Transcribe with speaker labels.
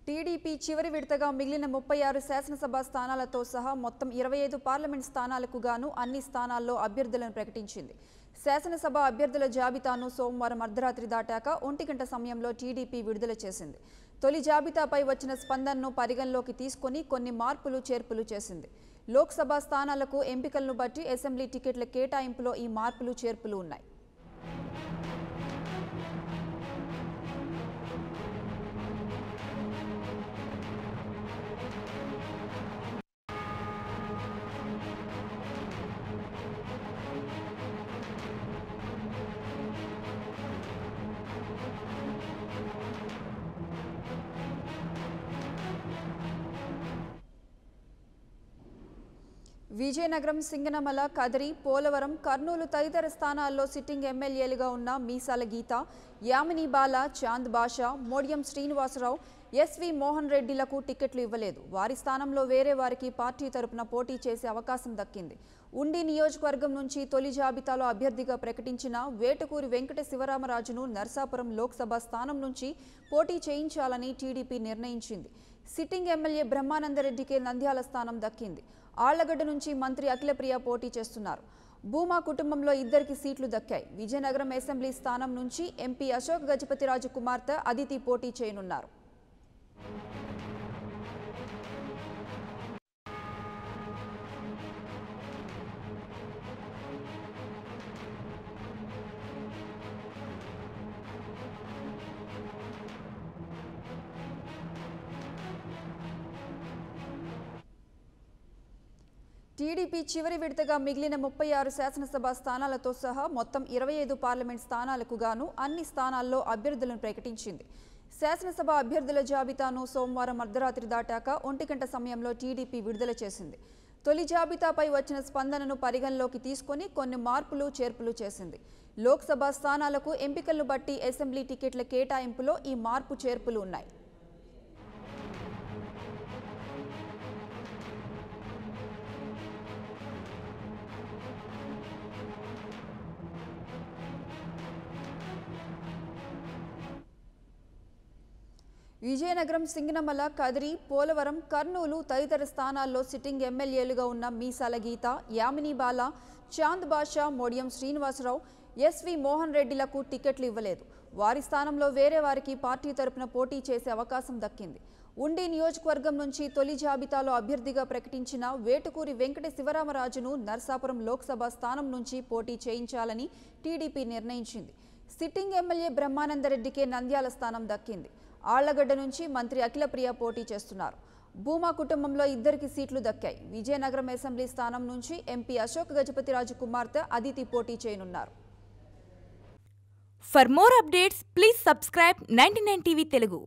Speaker 1: TDP చివరి విడతగా మిగిలిన 36 శాసనసభ స్థానాలతో సహా మొత్తం 25 పార్లమెంట్ స్థానాలకు గాను అన్ని స్థానాల్లో అభ్యర్థులను ప్రకటించింది. శాసనసభ అభ్యర్థుల జాబితాను సోమవారం అర్ధరాత్రి దాటాక 1 గంట సమయంలో టీడీపీ విడుదల చేసింది. తొలి జాబితాపై వచ్చిన స్పందనను పరిగణలోకి తీసుకొని కొన్ని మార్పులు చేర్పులు చేసింది. లోక్సభ స్థానాలకు ఎంపికలను బట్టి అసెంబ్లీ టికెట్ల కేటాయింపులో ఈ మార్పులు చేర్పులు ఉన్నాయి. విజయనగరం, సింగనమల, కదిరి, పోలవరం, కర్నూలు తదితర స్థానాల్లో సిట్టింగ్ ఎమ్మెల్యేలుగా ఉన్న మీసాల గీత, యామిని బాల, చాంద్ బాషా, మోడియం శ్రీనివాసరావు, ఎస్వి మోహన్ రెడ్డిలకు టికెట్లు ఇవ్వలేదు. వారి స్థానంలో వేరే వారికి పార్టీ తరపున పోటీ చేసే అవకాశం దక్కింది. ఉండి నియోజకవర్గం నుంచి తొలి జాబితాలో అభ్యర్థిగా ప్రకటించిన వేటుకూరి వెంకట శివరామరాజును నర్సాపురం లోక్సభ స్థానం నుంచి పోటీ చేయించాలని టీడీపీ నిర్ణయించింది. సిట్టింగ్ ఎమ్మెల్యే బ్రహ్మానందరెడ్డికే నంద్యాల స్థానం దక్కింది. ఆళ్లగడ్డ నుంచి మంత్రి అఖిలప్రియ పోటీ చేస్తున్నారు. భూమా కుటుంబంలో 2 సీట్లు దక్కాయి. విజయనగరం అసెంబ్లీ స్థానం నుంచి ఎంపీ అశోక్ గజపతిరాజు కుమార్తె అదితి పోటీ చేయనున్నారు. టీడీపీ చివరి విడతగా మిగిలిన 36 శాసనసభ స్థానాలతో సహా మొత్తం 25 పార్లమెంట్ స్థానాలకు గాను అన్ని స్థానాల్లో అభ్యర్థులను ప్రకటించింది. శాసనసభ అభ్యర్థుల జాబితాను సోమవారం అర్ధరాత్రి దాటాక 1 గంట సమయంలో టీడీపీ విడుదల చేసింది. తొలి జాబితాపై వచ్చిన స్పందనను పరిగణలోకి తీసుకొని కొన్ని మార్పులు చేర్పులు చేసింది. లోక్సభ స్థానాలకు ఎంపికలను బట్టి అసెంబ్లీ టికెట్ల కేటాయింపులో ఈ మార్పు చేర్పులు ఉన్నాయి. విజయనగరం, సింగనమల, కదిరి, పోలవరం, కర్నూలు తదితర స్థానాల్లో సిట్టింగ్ ఎమ్మెల్యేలుగా ఉన్న మీసాల గీత, యామిని బాల, చాంద్ బాషా, మోడియం శ్రీనివాసరావు, ఎస్వి మోహన్ రెడ్డిలకు టికెట్లు ఇవ్వలేదు. వారి స్థానంలో వేరే వారికి పార్టీ తరపున పోటీ చేసే అవకాశం దక్కింది. ఉండి నియోజకవర్గం నుంచి తొలి జాబితాలో అభ్యర్థిగా ప్రకటించిన వేటుకూరి వెంకట శివరామరాజును నర్సాపురం లోక్సభ స్థానం నుంచి పోటీ చేయించాలని టీడీపీ నిర్ణయించింది. సిట్టింగ్ ఎమ్మెల్యే బ్రహ్మానందరెడ్డికే నంద్యాల స్థానం దక్కింది. ఆళ్లగడ్డ నుంచి మంత్రి అఖిలప్రియ పోటీ చేస్తున్నారు. భూమా కుటుంబంలో 2 సీట్లు దక్కాయి. విజయనగరం అసెంబ్లీ స్థానం నుంచి ఎంపీ అశోక్ గజపతిరాజు కుమార్తె అదితి పోటీ చేయనున్నారు.
Speaker 2: For more updates, please subscribe 99 TV Telugu.